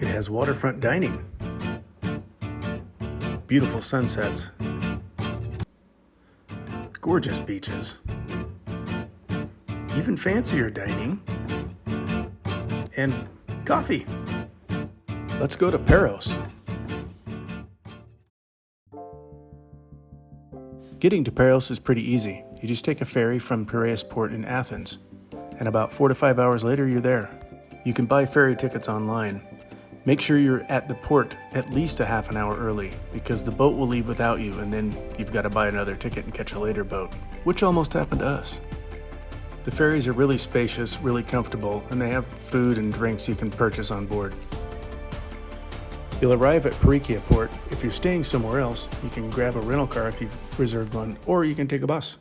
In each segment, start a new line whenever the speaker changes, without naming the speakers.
It has waterfront dining, beautiful sunsets, gorgeous beaches, even fancier dining, and coffee. Let's go to Paros. Getting to Paros is pretty easy. You just take a ferry from Piraeus port in Athens, and about 4 to 5 hours later you're there. You can buy ferry tickets online. Make sure you're at the port at least a half an hour early, because the boat will leave without you and then you've got to buy another ticket and catch a later boat, which almost happened to us. The ferries are really spacious, really comfortable, and they have food and drinks you can purchase on board. You'll arrive at Parikia port. If you're staying somewhere else, you can grab a rental car if you've reserved one, or you can take a bus.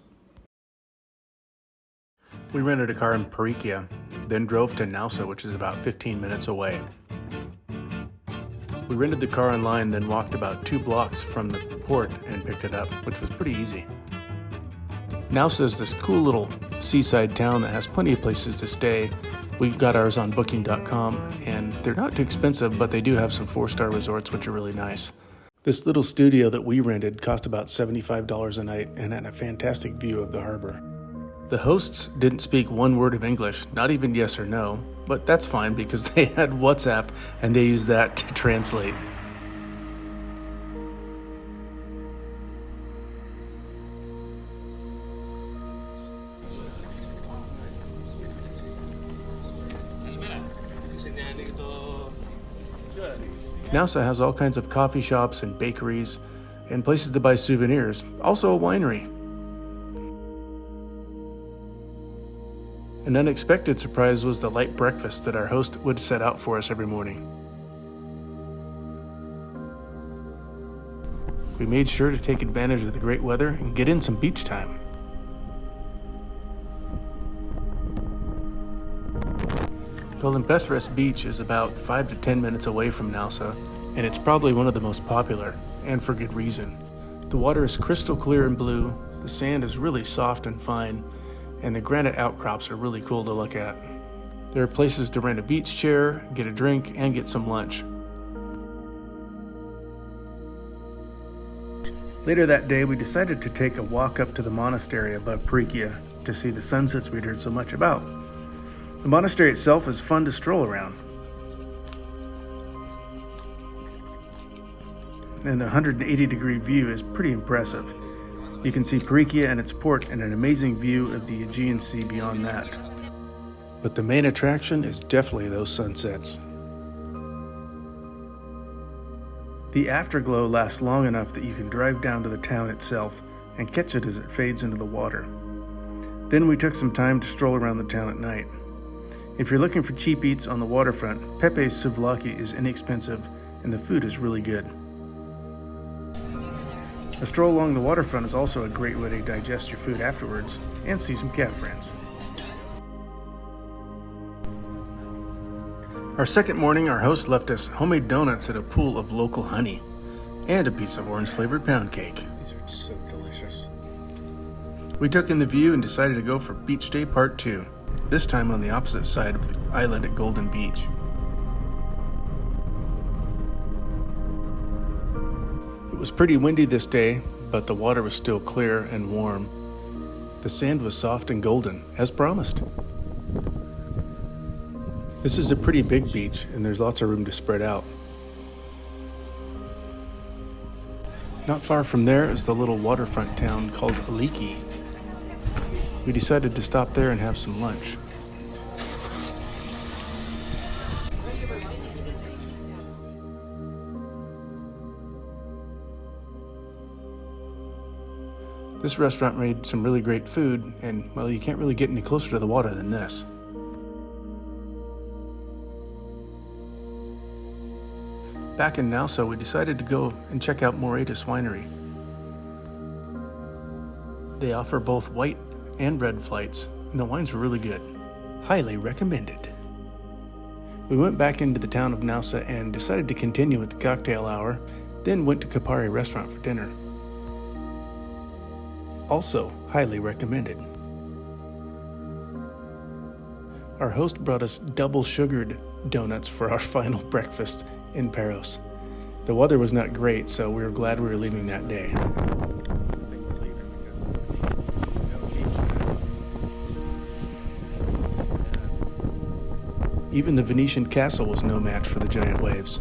We rented a car in Parikia, then drove to Naoussa, which is about 15 minutes away. We rented the car online, then walked about 2 blocks from the port and picked it up, which was pretty easy. Naoussa is this cool little seaside town that has plenty of places to stay. We've got ours on booking.com, and they're not too expensive, but they do have some 4-star resorts, which are really nice. This little studio that we rented cost about $75 a night and had a fantastic view of the harbor. The hosts didn't speak one word of English, not even yes or no, but that's fine because they had WhatsApp and they used that to translate. Naoussa has all kinds of coffee shops and bakeries and places to buy souvenirs, also a winery. An unexpected surprise was the light breakfast that our host would set out for us every morning. We made sure to take advantage of the great weather and get in some beach time. Kalympethros Beach is about 5 to 10 minutes away from Naoussa, and it's probably one of the most popular, and for good reason. The water is crystal clear and blue, the sand is really soft and fine, and the granite outcrops are really cool to look at. There are places to rent a beach chair, get a drink, and get some lunch. Later that day, we decided to take a walk up to the monastery above Parikia to see the sunsets we'd heard so much about. The monastery itself is fun to stroll around. And the 180-degree view is pretty impressive. You can see Parikia and its port and an amazing view of the Aegean Sea beyond that. But the main attraction is definitely those sunsets. The afterglow lasts long enough that you can drive down to the town itself and catch it as it fades into the water. Then we took some time to stroll around the town at night. If you're looking for cheap eats on the waterfront, Pepe's souvlaki is inexpensive and the food is really good. A stroll along the waterfront is also a great way to digest your food afterwards and see some cat friends. Our second morning, our host left us homemade donuts at a pool of local honey and a piece of orange-flavored pound cake. These are so delicious. We took in the view and decided to go for Beach Day Part 2, this time on the opposite side of the island at Golden Beach. It was pretty windy this day, but the water was still clear and warm. The sand was soft and golden, as promised. This is a pretty big beach, and there's lots of room to spread out. Not far from there is the little waterfront town called Aliki. We decided to stop there and have some lunch. This restaurant made some really great food, and well, you can't really get any closer to the water than this. Back in Naoussa, we decided to go and check out Moraitis Winery. They offer both white and red flights, and the wines were really good. Highly recommended. We went back into the town of Naoussa and decided to continue with the cocktail hour, then went to Kapari restaurant for dinner. Also highly recommended. Our host brought us double sugared donuts for our final breakfast in Paros. The weather was not great, so we were glad we were leaving that day. Even the Venetian castle was no match for the giant waves.